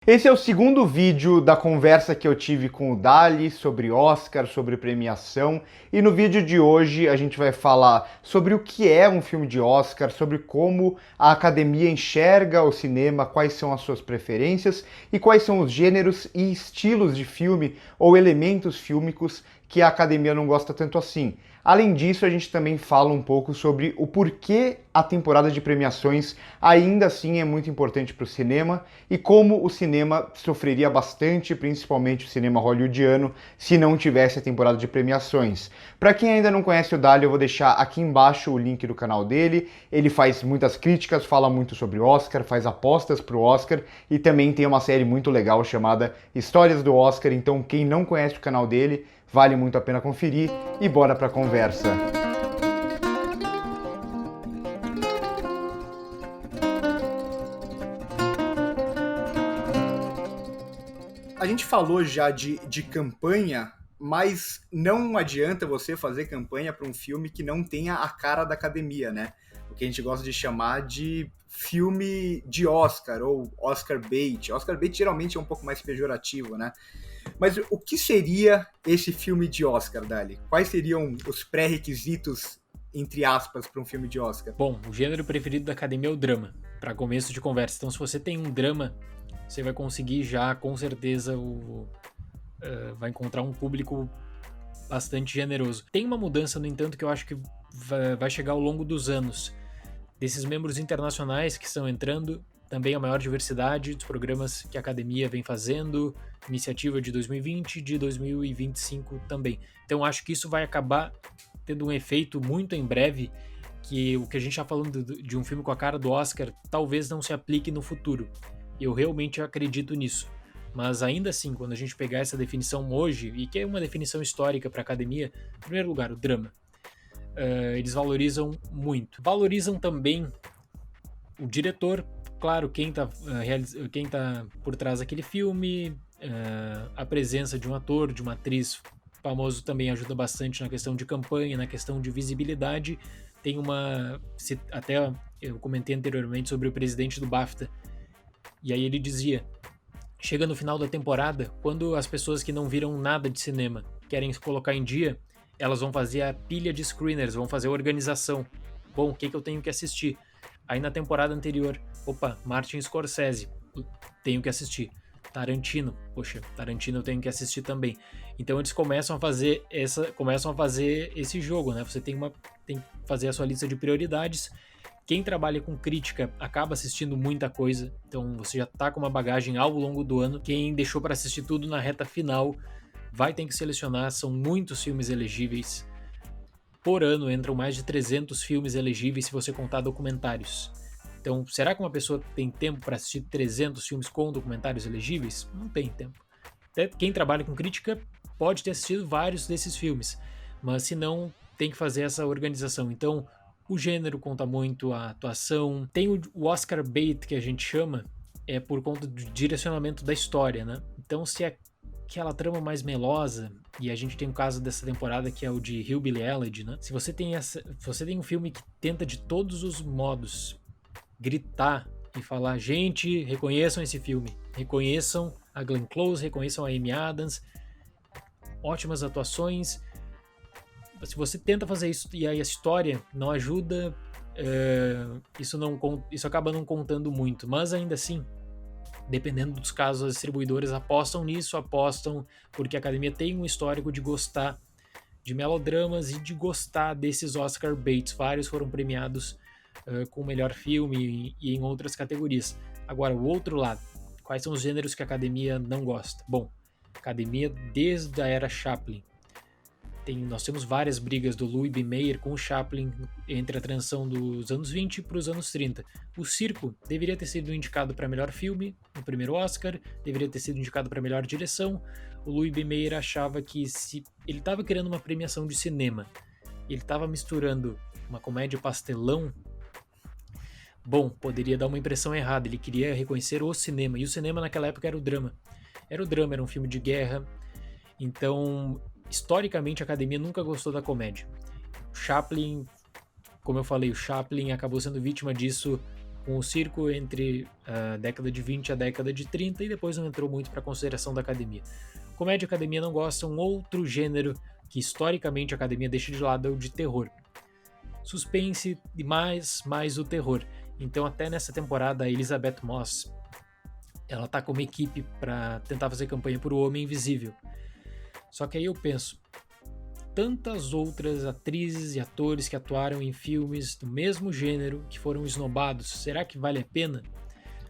Esse é o segundo vídeo da conversa que eu tive com o Dali sobre Oscar, sobre premiação, e no vídeo de hoje a gente vai falar sobre o que é um filme de Oscar, sobre como a academia enxerga o cinema, quais são as suas preferências e quais são os gêneros e estilos de filme ou elementos fílmicos que a academia não gosta tanto assim. Além disso, a gente também fala um pouco sobre o porquê a temporada de premiações ainda assim é muito importante para o cinema e como o cinema sofreria bastante, principalmente o cinema hollywoodiano, se não tivesse a temporada de premiações. Para quem ainda não conhece o Dali, eu vou deixar aqui embaixo o link do canal dele. Ele faz muitas críticas, fala muito sobre Oscar, faz apostas para o Oscar e também tem uma série muito legal chamada Histórias do Oscar. Então, quem não conhece o canal dele, vale muito a pena conferir e bora para a conversa. A gente falou já de campanha, mas não adianta você fazer campanha para um filme que não tenha a cara da academia, né? O que a gente gosta de chamar de filme de Oscar ou Oscar bait. Oscar bait geralmente é um pouco mais pejorativo, né? Mas o que seria esse filme de Oscar, Dali? Quais seriam os pré-requisitos, entre aspas, para um filme de Oscar? Bom, o gênero preferido da academia é o drama, para começo de conversa. Então, se você tem um drama, você vai conseguir já, com certeza, vai encontrar um público bastante generoso. Tem uma mudança, no entanto, que eu acho que vai chegar ao longo dos anos. Desses membros internacionais que estão entrando, também a maior diversidade dos programas que a academia vem fazendo, iniciativa de 2020 de 2025 também. Então acho que isso vai acabar tendo um efeito muito em breve, que o que a gente está falando de um filme com a cara do Oscar talvez não se aplique no futuro. Eu realmente acredito nisso. Mas ainda assim, quando a gente pegar essa definição hoje, e que é uma definição histórica para a academia, em primeiro lugar, o drama. Eles valorizam muito. Valorizam também o diretor, claro, quem tá por trás daquele filme, a presença de um ator, de uma atriz famoso também ajuda bastante na questão de campanha, na questão de visibilidade. Tem até eu comentei anteriormente sobre o presidente do BAFTA, e aí ele dizia, chega no final da temporada, quando as pessoas que não viram nada de cinema querem se colocar em dia, elas vão fazer a pilha de screeners, vão fazer a organização. Bom, o que eu tenho que assistir? Aí na temporada anterior, Martin Scorsese, tenho que assistir. Tarantino, Tarantino eu tenho que assistir também. Então eles começam a fazer esse jogo, né? Você tem que fazer a sua lista de prioridades. Quem trabalha com crítica acaba assistindo muita coisa, então você já tá com uma bagagem ao longo do ano. Quem deixou para assistir tudo na reta final vai ter que selecionar, são muitos filmes elegíveis. Por ano entram mais de 300 filmes elegíveis se você contar documentários. Então, será que uma pessoa tem tempo para assistir 300 filmes com documentários elegíveis? Não tem tempo. Até quem trabalha com crítica pode ter assistido vários desses filmes, mas se não, tem que fazer essa organização. Então, o gênero conta muito, a atuação. Tem o Oscar bait, que a gente chama, é por conta do direcionamento da história, né? Então, se é aquela trama mais melosa, e a gente tem um caso dessa temporada que é o de Hillbilly Elegy, né? Se você tem um filme que tenta de todos os modos gritar e falar, gente, reconheçam esse filme, reconheçam a Glenn Close, reconheçam a Amy Adams, ótimas atuações. Se você tenta fazer isso e aí a história não ajuda, isso acaba não contando muito, mas ainda assim, dependendo dos casos, as distribuidoras apostam nisso, apostam porque a academia tem um histórico de gostar de melodramas e de gostar desses Oscar baits. Vários foram premiados com o melhor filme e em outras categorias. Agora, o outro lado, quais são os gêneros que a academia não gosta? Bom, a academia desde a era Chaplin, nós temos várias brigas do Louis B. Mayer com o Chaplin entre a transição dos anos 20 para os anos 30. O Circo deveria ter sido indicado para melhor filme no primeiro Oscar, deveria ter sido indicado para melhor direção. O Louis B. Mayer achava que se ele estava querendo uma premiação de cinema, ele estava misturando uma comédia pastelão, poderia dar uma impressão errada. Ele queria reconhecer o cinema, e o cinema naquela época era o drama. Era um filme de guerra. Então, historicamente, a academia nunca gostou da comédia. Chaplin, como eu falei, o Chaplin acabou sendo vítima disso com o circo entre a década de 20 e a década de 30 e depois não entrou muito para consideração da academia. Comédia e academia não gostam, outro gênero que historicamente a academia deixa de lado é o de terror. Suspense e mais o terror. Então até nessa temporada a Elizabeth Moss, ela tá com uma equipe para tentar fazer campanha por O Homem Invisível. Só que aí eu penso, tantas outras atrizes e atores que atuaram em filmes do mesmo gênero que foram esnobados, será que vale a pena?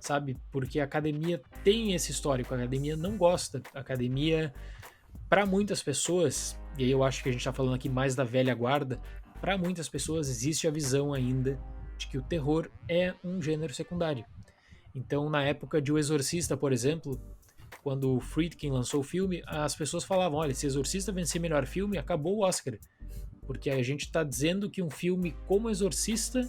Sabe? Porque a academia tem esse histórico, a academia não gosta. A academia, para muitas pessoas, e aí eu acho que a gente está falando aqui mais da velha guarda, para muitas pessoas existe a visão ainda de que o terror é um gênero secundário. Então, na época de O Exorcista, por exemplo, quando o Friedkin lançou o filme, as pessoas falavam, olha, se Exorcista vencer melhor filme, acabou o Oscar. Porque a gente está dizendo que um filme como Exorcista,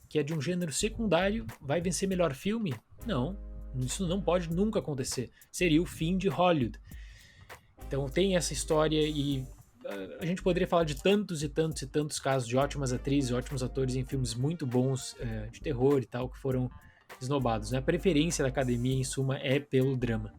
que é de um gênero secundário, vai vencer melhor filme? Não, isso não pode nunca acontecer. Seria o fim de Hollywood. Então tem essa história e a gente poderia falar de tantos e tantos e tantos casos de ótimas atrizes, ótimos atores em filmes muito bons de terror e tal, que foram esnobados, né? A preferência da academia, em suma, é pelo drama.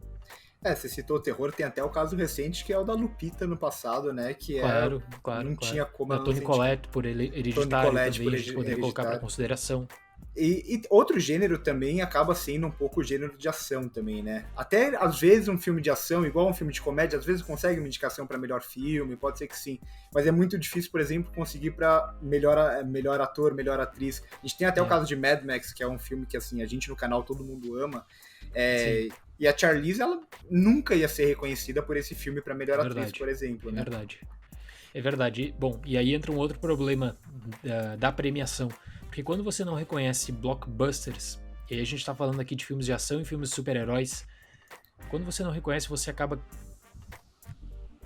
Você citou o terror, tem até o caso recente que é o da Lupita no passado, né? Que claro. Não tinha como ela não Toni Collette por Hereditário também, a gente poderia colocar para consideração. E outro gênero também acaba sendo um pouco o gênero de ação também, né? Até, às vezes, um filme de ação, igual um filme de comédia, às vezes consegue uma indicação para melhor filme, pode ser que sim. Mas é muito difícil, por exemplo, conseguir para melhor ator, melhor atriz. A gente tem até o caso de Mad Max, que é um filme que, assim, a gente no canal todo mundo ama. E a Charlize, ela nunca ia ser reconhecida por esse filme para melhor atriz, por exemplo, né? É verdade. Bom, e aí entra um outro problema da premiação. Porque quando você não reconhece blockbusters, e aí a gente tá falando aqui de filmes de ação e filmes de super-heróis, quando você não reconhece, você acaba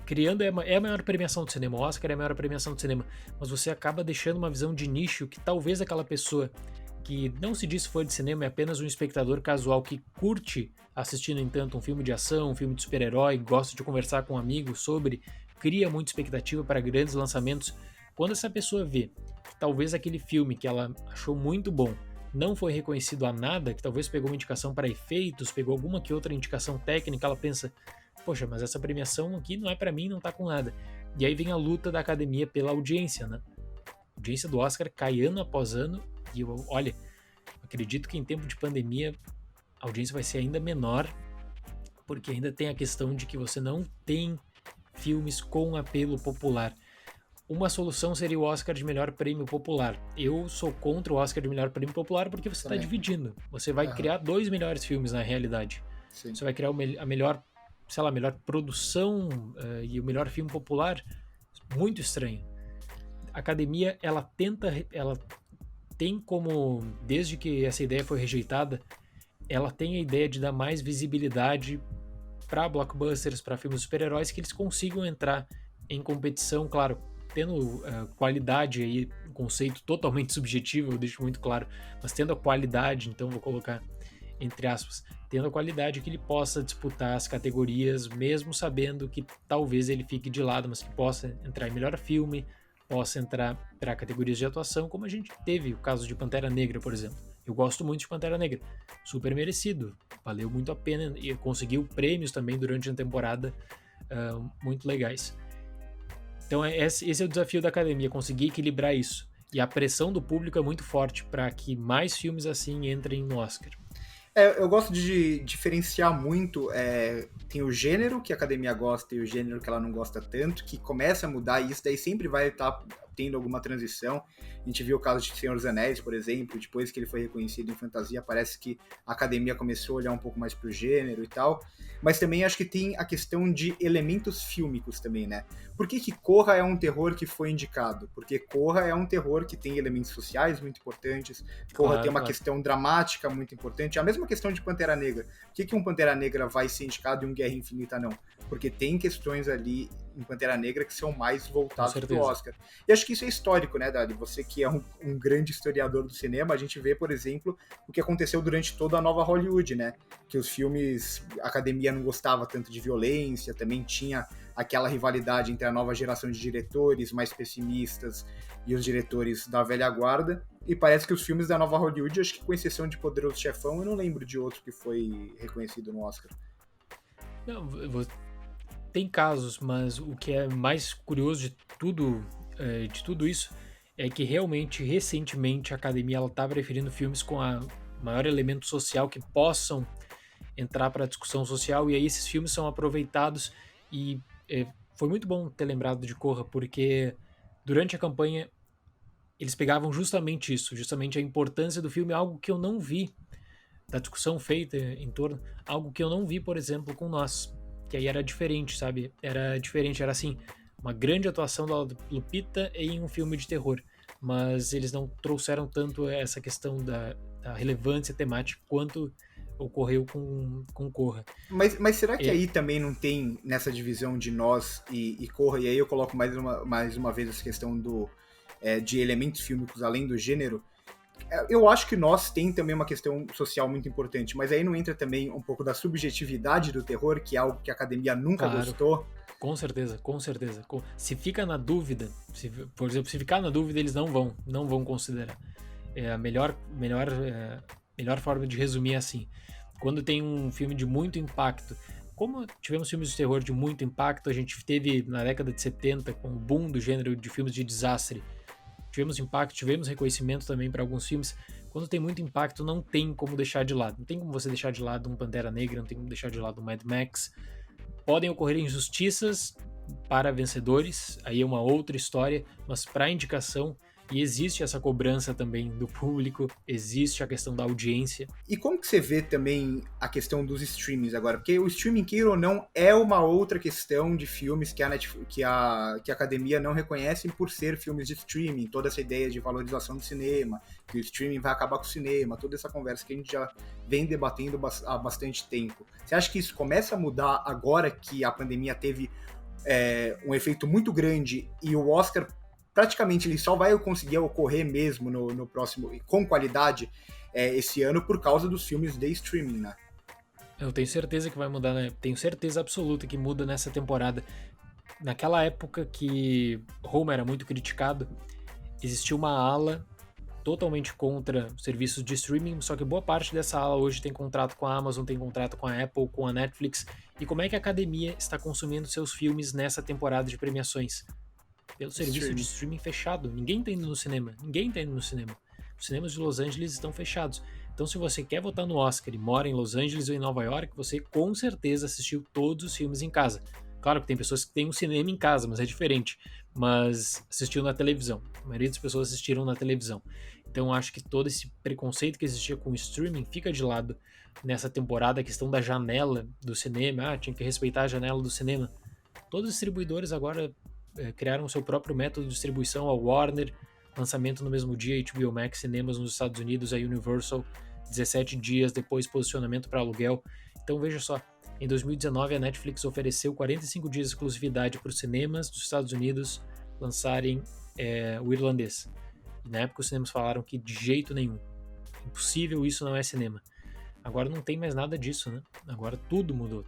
criando, é a maior premiação do cinema, o Oscar é a maior premiação do cinema, mas você acaba deixando uma visão de nicho que talvez aquela pessoa que não se diz fã de cinema, é apenas um espectador casual que curte assistir, no entanto, um filme de ação, um filme de super-herói, gosta de conversar com amigos sobre, cria muita expectativa para grandes lançamentos. Quando essa pessoa vê que talvez aquele filme que ela achou muito bom não foi reconhecido a nada, que talvez pegou uma indicação para efeitos, pegou alguma que outra indicação técnica, ela pensa, poxa, mas essa premiação aqui não é para mim, não tá com nada. E aí vem a luta da academia pela audiência, né? A audiência do Oscar cai ano após ano, e olha, acredito que em tempo de pandemia a audiência vai ser ainda menor, porque ainda tem a questão de que você não tem filmes com apelo popular. Uma solução seria o Oscar de melhor prêmio popular. Eu sou contra o Oscar de melhor prêmio popular porque você está dividindo. Você vai criar 2 melhores filmes na realidade. Sim. Você vai criar a melhor, sei lá, melhor produção e o melhor filme popular. Muito estranho. A academia, ela tem como, desde que essa ideia foi rejeitada, ela tem a ideia de dar mais visibilidade para blockbusters, para filmes de super-heróis, que eles consigam entrar em competição, claro, tendo qualidade aí, um conceito totalmente subjetivo, eu deixo muito claro, mas tendo a qualidade, então vou colocar entre aspas, tendo a qualidade que ele possa disputar as categorias, mesmo sabendo que talvez ele fique de lado, mas que possa entrar em melhor filme, possa entrar para categorias de atuação, como a gente teve o caso de Pantera Negra, por exemplo. Eu gosto muito de Pantera Negra, super merecido, valeu muito a pena e conseguiu prêmios também durante a temporada muito legais. Então esse é o desafio da academia, conseguir equilibrar isso. E a pressão do público é muito forte para que mais filmes assim entrem no Oscar. Eu gosto de diferenciar muito, tem o gênero que a academia gosta e o gênero que ela não gosta tanto, que começa a mudar e isso daí sempre vai estar tendo alguma transição. A gente viu o caso de Senhor dos Anéis, por exemplo, depois que ele foi reconhecido em fantasia, parece que a academia começou a olhar um pouco mais pro gênero e tal, mas também acho que tem a questão de elementos fílmicos também, né? Por que Corra é um terror que foi indicado? Porque Corra é um terror que tem elementos sociais muito importantes, Corra tem uma questão dramática muito importante, a mesma questão de Pantera Negra. Por que um Pantera Negra vai ser indicado e um Guerra Infinita não? Porque tem questões ali em Pantera Negra que são mais voltadas pro Oscar. E acho que isso é histórico, né, Dali? Você que é um grande historiador do cinema, a gente vê, por exemplo, o que aconteceu durante toda a nova Hollywood, né? Que os filmes, a academia não gostava tanto de violência, também tinha aquela rivalidade entre a nova geração de diretores mais pessimistas e os diretores da velha guarda. E parece que os filmes da nova Hollywood, acho que com exceção de Poderoso Chefão, eu não lembro de outro que foi reconhecido no Oscar. Não, tem casos, mas o que é mais curioso de tudo isso é que realmente, recentemente, a academia está preferindo filmes com a maior elemento social que possam entrar para a discussão social, e aí esses filmes são aproveitados e foi muito bom ter lembrado de Corra, porque durante a campanha eles pegavam justamente isso, justamente a importância do filme, algo que eu não vi da discussão feita em torno, algo que eu não vi, por exemplo, com Nós, que aí era diferente, sabe? Era diferente, era assim, uma grande atuação da Lupita em um filme de terror, mas eles não trouxeram tanto essa questão da relevância temática quanto ocorreu com Corra. Mas será que aí também não tem, nessa divisão de Nós e Corra, e aí eu coloco mais uma vez essa questão de elementos fílmicos além do gênero? Eu acho que Nós tem também uma questão social muito importante, mas aí não entra também um pouco da subjetividade do terror, que é algo que a academia nunca gostou? Com certeza, com certeza. Se fica na dúvida, por exemplo, se ficar na dúvida, eles não vão considerar. É a melhor forma de resumir é assim. Quando tem um filme de muito impacto, como tivemos filmes de terror de muito impacto, a gente teve na década de 70, com o boom do gênero de filmes de desastre, tivemos impacto, tivemos reconhecimento também para alguns filmes. Quando tem muito impacto, não tem como deixar de lado. Não tem como você deixar de lado um Pantera Negra, não tem como deixar de lado um Mad Max. Podem ocorrer injustiças para vencedores, aí é uma outra história, mas para indicação, e existe essa cobrança também do público, existe a questão da audiência. E como que você vê também a questão dos streamings agora? Porque o streaming, queira ou não, é uma outra questão de filmes que a academia não reconhece por ser filmes de streaming, toda essa ideia de valorização do cinema, que o streaming vai acabar com o cinema, toda essa conversa que a gente já vem debatendo há bastante tempo. Você acha que isso começa a mudar agora que a pandemia teve um efeito muito grande e o Oscar praticamente ele só vai conseguir ocorrer mesmo no próximo, com qualidade, esse ano por causa dos filmes de streaming, né? Eu tenho certeza que vai mudar, né? Tenho certeza absoluta que muda nessa temporada. Naquela época que Roma era muito criticado, existia uma ala totalmente contra serviços de streaming, só que boa parte dessa ala hoje tem contrato com a Amazon, tem contrato com a Apple, com a Netflix. E como é que a academia está consumindo seus filmes nessa temporada de premiações? Pelo serviço de streaming fechado. Ninguém tá indo no cinema. Os cinemas de Los Angeles estão fechados. Então, se você quer votar no Oscar e mora em Los Angeles ou em Nova York, você com certeza assistiu todos os filmes em casa. Claro que tem pessoas que têm um cinema em casa, mas é diferente. Mas assistiu na televisão. A maioria das pessoas assistiram na televisão. Então, acho que todo esse preconceito que existia com o streaming fica de lado nessa temporada. A questão da janela do cinema. Tinha que respeitar a janela do cinema. Todos os distribuidores agora criaram o seu próprio método de distribuição, a Warner, lançamento no mesmo dia, HBO Max, cinemas nos Estados Unidos, a Universal, 17 dias depois posicionamento para aluguel. Então veja só, em 2019 a Netflix ofereceu 45 dias de exclusividade para os cinemas dos Estados Unidos lançarem o Irlandês. E na época os cinemas falaram que de jeito nenhum, impossível, isso não é cinema. Agora não tem mais nada disso, né? Agora tudo mudou.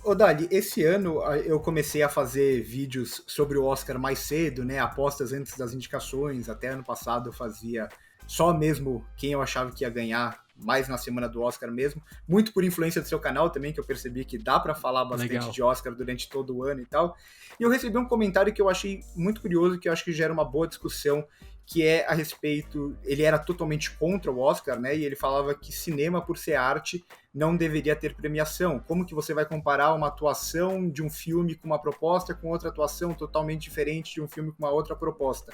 Ô Dali, esse ano eu comecei a fazer vídeos sobre o Oscar mais cedo, né? Apostas antes das indicações. Até ano passado eu fazia só mesmo quem eu achava que ia ganhar, mais na semana do Oscar mesmo. Muito por influência do seu canal também, que eu percebi que dá pra falar bastante de Oscar durante todo o ano e tal. E eu recebi um comentário que eu achei muito curioso, que eu acho que gera uma boa discussão, que é a respeito, ele era totalmente contra o Oscar, né, e ele falava que cinema, por ser arte, não deveria ter premiação. Como que você vai comparar uma atuação de um filme com uma proposta com outra atuação totalmente diferente de um filme com uma outra proposta?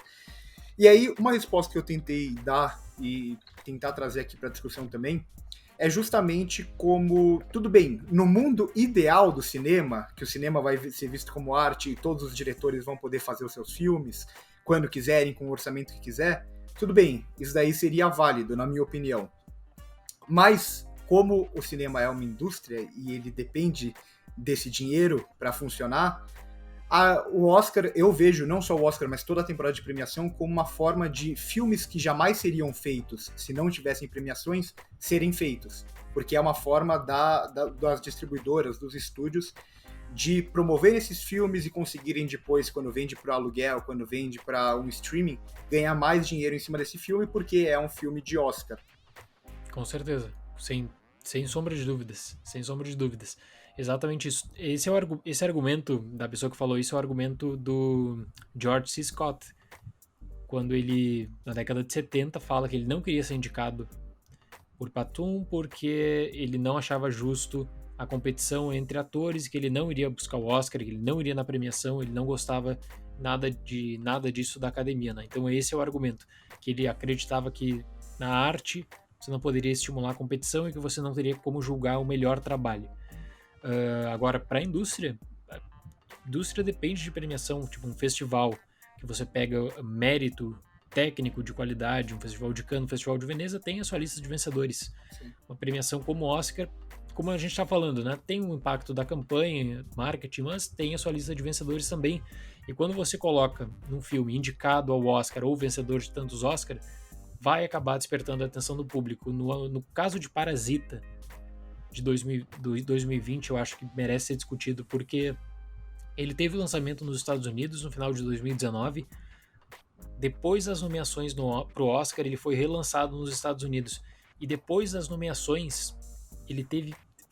E aí, uma resposta que eu tentei dar e tentar trazer aqui para a discussão também, é justamente como, tudo bem, no mundo ideal do cinema, que o cinema vai ser visto como arte e todos os diretores vão poder fazer os seus filmes quando quiserem, com o orçamento que quiser, tudo bem, isso daí seria válido, na minha opinião. Mas, como o cinema é uma indústria e ele depende desse dinheiro para funcionar, o Oscar, eu vejo não só o Oscar, mas toda a temporada de premiação como uma forma de filmes que jamais seriam feitos se não tivessem premiações, serem feitos. Porque é uma forma das distribuidoras, dos estúdios, de promover esses filmes e conseguirem depois, quando vende para aluguel, quando vende para um streaming, ganhar mais dinheiro em cima desse filme, porque é um filme de Oscar. Com certeza, sem sombra de dúvidas, sem sombra de dúvidas. Exatamente isso. Esse argumento da pessoa que falou isso é o argumento do George C. Scott, quando ele, na década de 70, fala que ele não queria ser indicado por Platoon porque ele não achava justo a competição entre atores, que ele não iria buscar o Oscar, que ele não iria na premiação, ele não gostava nada disso da academia, né? Então esse é o argumento, que ele acreditava que na arte você não poderia estimular a competição e que você não teria como julgar o melhor trabalho. Agora, para a indústria depende de premiação, tipo um festival que você pega mérito técnico de qualidade, um festival de Cannes, um festival de Veneza, tem a sua lista de vencedores. Sim. Uma premiação como o Oscar, como a gente está falando, né? Tem um impacto da campanha, marketing, mas tem a sua lista de vencedores também. E quando você coloca num filme indicado ao Oscar ou vencedor de tantos Oscar, vai acabar despertando a atenção do público. No caso de Parasita, de 2020, eu acho que merece ser discutido, porque ele teve o lançamento nos Estados Unidos no final de 2019. Depois das nomeações pro Oscar, ele foi relançado nos Estados Unidos. E depois das nomeações,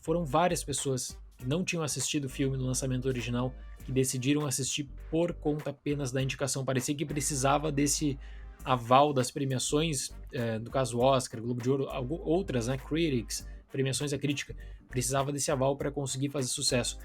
foram várias pessoas que não tinham assistido o filme no lançamento original, que decidiram assistir por conta apenas da indicação. Parecia que precisava desse aval das premiações, no caso Oscar, Globo de Ouro, outras, né, Critics, premiações da crítica, precisava desse aval para conseguir fazer sucesso.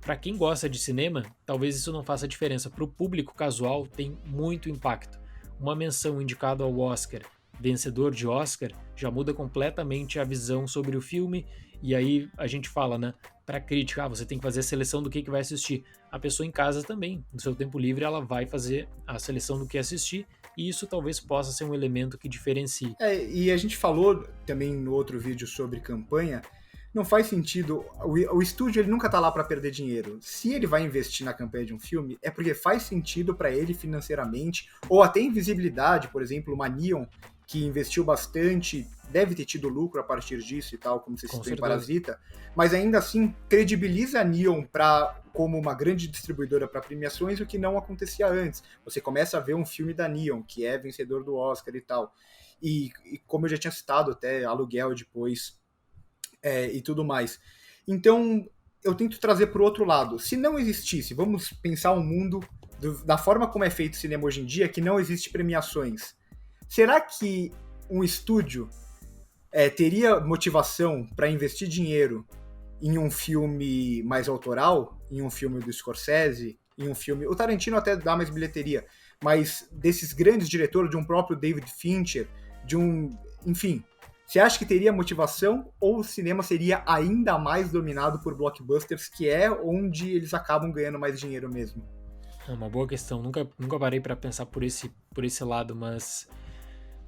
Para quem gosta de cinema, talvez isso não faça diferença. Para o público casual, tem muito impacto. Uma menção indicada ao Oscar, vencedor de Oscar, já muda completamente a visão sobre o filme. E aí a gente fala, né? Para crítica, você tem que fazer a seleção do que vai assistir. A pessoa em casa também, no seu tempo livre, ela vai fazer a seleção do que assistir. E isso talvez possa ser um elemento que diferencie. E a gente falou também no outro vídeo sobre campanha. Não faz sentido, o estúdio ele nunca tá lá para perder dinheiro. Se ele vai investir na campanha de um filme, é porque faz sentido para ele financeiramente, ou até em visibilidade, por exemplo, uma Neon, que investiu bastante, deve ter tido lucro a partir disso e tal, como você citou em Parasita, mas ainda assim credibiliza a Neon como uma grande distribuidora para premiações, o que não acontecia antes. Você começa a ver um filme da Neon, que é vencedor do Oscar e tal, e como eu já tinha citado, até aluguel depois, e tudo mais. Então, eu tento trazer para o outro lado. Se não existisse, vamos pensar um mundo da forma como é feito o cinema hoje em dia, que não existe premiações. Será que um estúdio teria motivação para investir dinheiro em um filme mais autoral, em um filme do Scorsese, em um filme... O Tarantino até dá mais bilheteria, mas desses grandes diretores, de um próprio David Fincher, enfim... Você acha que teria motivação ou o cinema seria ainda mais dominado por blockbusters, que é onde eles acabam ganhando mais dinheiro mesmo? É uma boa questão. Nunca parei para pensar por esse lado, mas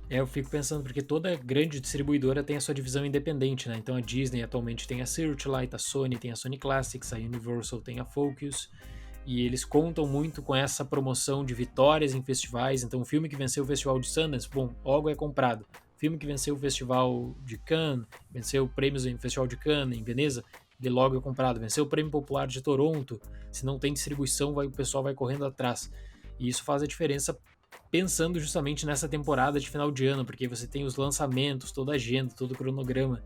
eu fico pensando porque toda grande distribuidora tem a sua divisão independente, né? Então a Disney atualmente tem a Searchlight, a Sony tem a Sony Classics, a Universal tem a Focus, e eles contam muito com essa promoção de vitórias em festivais. Então o filme que venceu o Festival de Sundance, bom, logo é comprado. Filme que venceu o Festival de Cannes, venceu prêmios em Festival de Cannes, em Veneza, ele logo é comprado. Venceu o Prêmio Popular de Toronto, se não tem distribuição, o pessoal vai correndo atrás. E isso faz a diferença pensando justamente nessa temporada de final de ano, porque você tem os lançamentos, toda a agenda, todo o cronograma.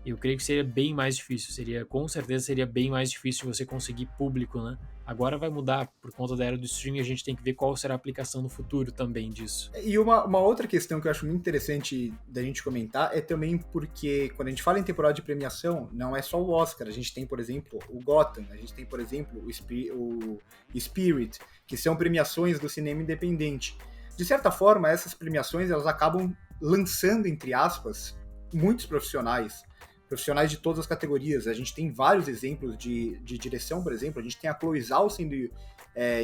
Eu creio que seria bem mais difícil, com certeza seria bem mais difícil você conseguir público, né? Agora vai mudar, por conta da era do streaming, a gente tem que ver qual será a aplicação no futuro também disso. E uma outra questão que eu acho muito interessante da gente comentar é também porque, quando a gente fala em temporada de premiação, não é só o Oscar, a gente tem, por exemplo, o Gotham, a gente tem, por exemplo, o Spirit, que são premiações do cinema independente. De certa forma, essas premiações, elas acabam lançando, entre aspas, muitos profissionais de todas as categorias. A gente tem vários exemplos de direção, por exemplo. A gente tem a Chloe Zhao sendo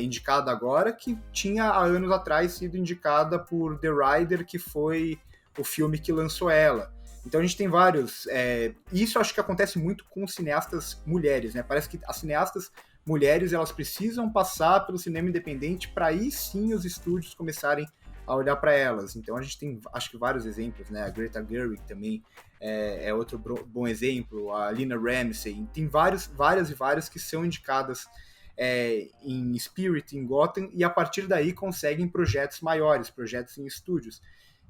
indicada agora, que tinha há anos atrás sido indicada por The Rider, que foi o filme que lançou ela. Então a gente tem vários. Isso acho que acontece muito com cineastas mulheres, né? Parece que as cineastas mulheres elas precisam passar pelo cinema independente para aí sim os estúdios começarem a olhar para elas. Então a gente tem, acho que vários exemplos, né? A Greta Gerwig também é outro bom exemplo, a Lina Ramsey, tem várias que são indicadas em Spirit, em Gotham, e a partir daí conseguem projetos maiores, projetos em estúdios.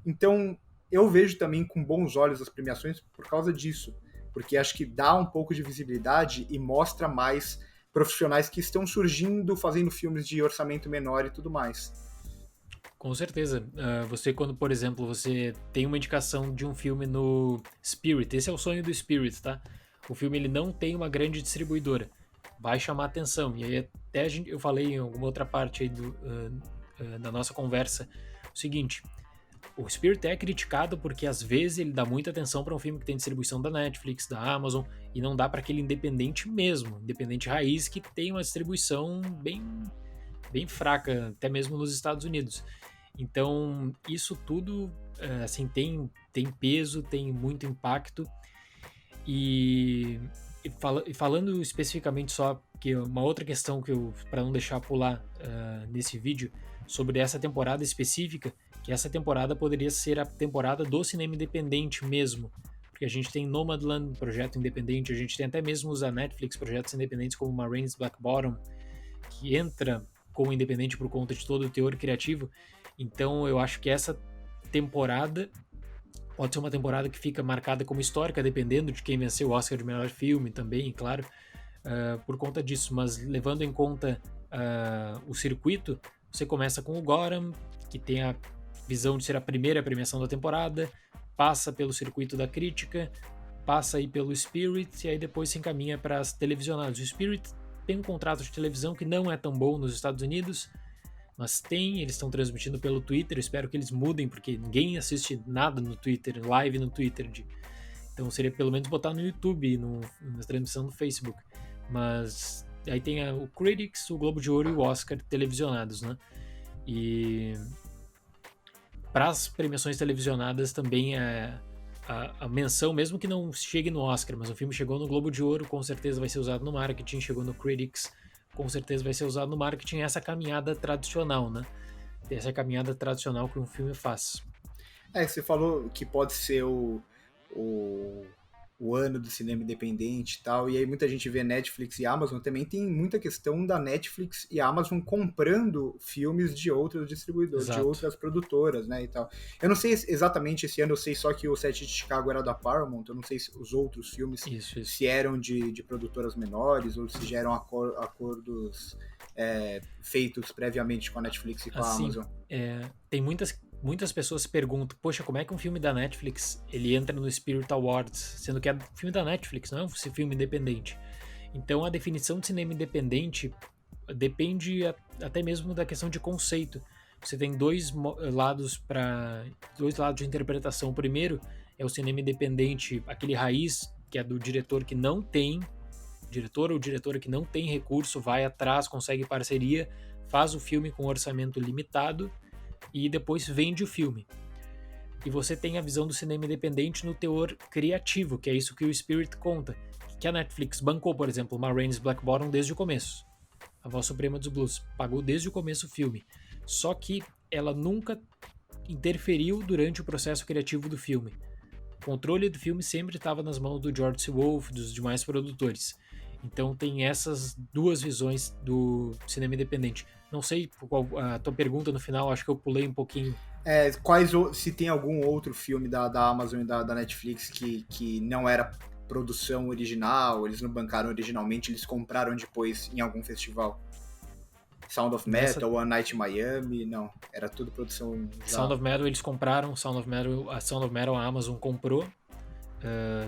Então eu vejo também com bons olhos as premiações por causa disso, porque acho que dá um pouco de visibilidade e mostra mais profissionais que estão surgindo, fazendo filmes de orçamento menor e tudo mais. Com certeza. Você, quando, por exemplo, você tem uma indicação de um filme no Spirit, esse é o sonho do Spirit, tá? O filme ele não tem uma grande distribuidora, vai chamar atenção. E aí até eu falei em alguma outra parte aí da nossa conversa o seguinte: o Spirit é criticado porque às vezes ele dá muita atenção para um filme que tem distribuição da Netflix, da Amazon, e não dá para aquele independente mesmo, independente raiz, que tem uma distribuição bem fraca, até mesmo nos Estados Unidos. Então, isso tudo assim, tem peso, tem muito impacto. E falando especificamente só, que uma outra questão que para não deixar pular nesse vídeo, sobre essa temporada específica, que essa temporada poderia ser a temporada do cinema independente mesmo, porque a gente tem Nomadland, projeto independente, a gente tem até mesmo os da Netflix, projetos independentes como Marines Black Bottom, que entra como independente por conta de todo o teor criativo. Então eu acho que essa temporada pode ser uma temporada que fica marcada como histórica, dependendo de quem venceu o Oscar de melhor filme também, claro, por conta disso. Mas levando em conta o circuito, você começa com o Gotham, que tem a visão de ser a primeira premiação da temporada, passa pelo circuito da crítica, passa aí pelo Spirit, e aí depois se encaminha para as televisionadas. O Spirit tem um contrato de televisão que não é tão bom nos Estados Unidos, mas eles estão transmitindo pelo Twitter, eu espero que eles mudem, porque ninguém assiste nada no Twitter, live no Twitter. Então seria pelo menos botar no YouTube, na transmissão do Facebook. Mas aí tem o Critics, o Globo de Ouro e o Oscar televisionados, né? E para as premiações televisionadas também a menção, mesmo que não chegue no Oscar, mas o filme chegou no Globo de Ouro, com certeza vai ser usado no marketing, chegou no Critics, com certeza vai ser usado no marketing, essa caminhada tradicional, né? Essa caminhada tradicional que um filme faz. Você falou que pode ser o ano do cinema independente e tal, e aí muita gente vê Netflix e Amazon, também tem muita questão da Netflix e Amazon comprando filmes de outros distribuidores, Exato. de outras produtoras, né, e tal. Eu não sei exatamente esse ano, eu sei só que o Sete de Chicago era da Paramount, eu não sei se os outros filmes Isso. se eram de produtoras menores ou se já eram acordos feitos previamente com a Netflix e com a Amazon. Tem muitas pessoas se perguntam, poxa, como é que um filme da Netflix ele entra no Spirit Awards, sendo que é filme da Netflix, não é um filme independente. Então a definição de cinema independente depende até mesmo da questão de conceito. Você tem dois lados de interpretação. O primeiro é o cinema independente, aquele raiz, que é do diretor que não tem, diretor ou diretora que não tem recurso, vai atrás, consegue parceria, faz o filme com orçamento limitado e depois vende o filme. E você tem a visão do cinema independente no teor criativo, que é isso que o Spirit conta, que a Netflix bancou, por exemplo, Marines Black Bottom desde o começo. A Voz Suprema dos Blues pagou desde o começo o filme, só que ela nunca interferiu durante o processo criativo do filme. O controle do filme sempre estava nas mãos do George C. Wolfe, dos demais produtores. Então tem essas duas visões do cinema independente. Não sei qual a tua pergunta no final, acho que eu pulei um pouquinho. Se tem algum outro filme da Amazon e da Netflix que não era produção original, eles não bancaram originalmente, eles compraram depois em algum festival? Sound of Metal, One Night in Miami, não, era tudo produção já. Sound of Metal eles compraram, a Sound of Metal a Amazon comprou,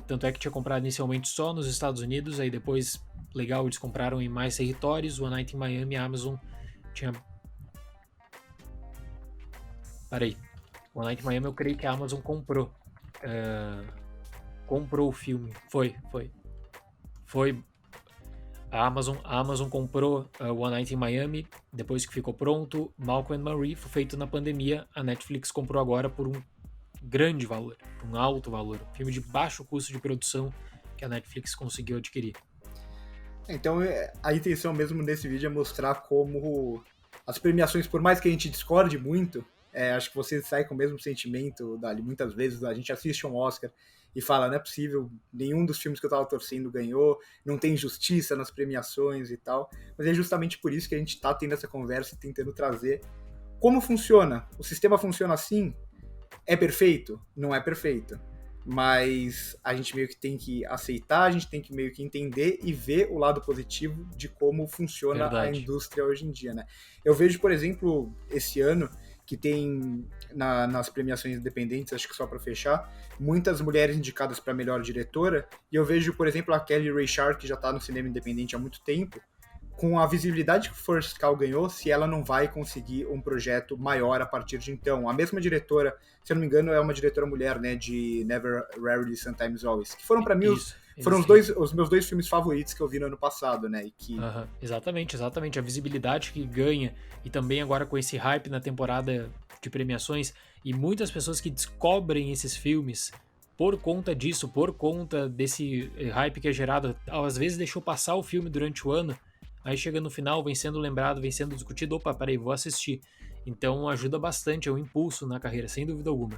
tanto é que tinha comprado inicialmente só nos Estados Unidos, aí depois, legal, eles compraram em mais territórios. One Night in Miami, a Amazon tinha... One Night in Miami eu creio que a Amazon comprou. Comprou o filme. Foi. A Amazon comprou One Night in Miami, depois que ficou pronto. Malcolm and Marie foi feito na pandemia. A Netflix comprou agora por um grande valor, por um alto valor. Um filme de baixo custo de produção que a Netflix conseguiu adquirir. Então a intenção mesmo desse vídeo é mostrar como as premiações, por mais que a gente discorde muito, Acho que você sai com o mesmo sentimento, Dali. Muitas vezes a gente assiste um Oscar e fala, não é possível, nenhum dos filmes que eu tava torcendo ganhou, não tem justiça nas premiações e tal. Mas é justamente por isso que a gente tá tendo essa conversa e tentando trazer como funciona. O sistema funciona assim? É perfeito? Não é perfeito. Mas a gente meio que tem que aceitar, a gente tem que meio que entender e ver o lado positivo de como funciona a Verdade. indústria hoje em dia, né? Eu vejo, por exemplo, esse ano, que tem nas premiações independentes, acho que só para fechar, muitas mulheres indicadas para melhor diretora, e eu vejo, por exemplo, a Kelly Reichardt, que já está no cinema independente há muito tempo, com a visibilidade que o First Call ganhou, se ela não vai conseguir um projeto maior a partir de então. A mesma diretora, se eu não me engano, é uma diretora mulher, né, de Never, Rarely, Sometimes Always, que foram para mim Isso. foram os meus dois filmes favoritos que eu vi no ano passado, né, e que... Exatamente. A visibilidade que ganha, e também agora com esse hype na temporada de premiações, e muitas pessoas que descobrem esses filmes por conta disso, por conta desse hype que é gerado, às vezes deixou passar o filme durante o ano, aí chega no final, vem sendo lembrado, vem sendo discutido, opa, peraí, vou assistir. Então ajuda bastante, é um impulso na carreira, sem dúvida alguma.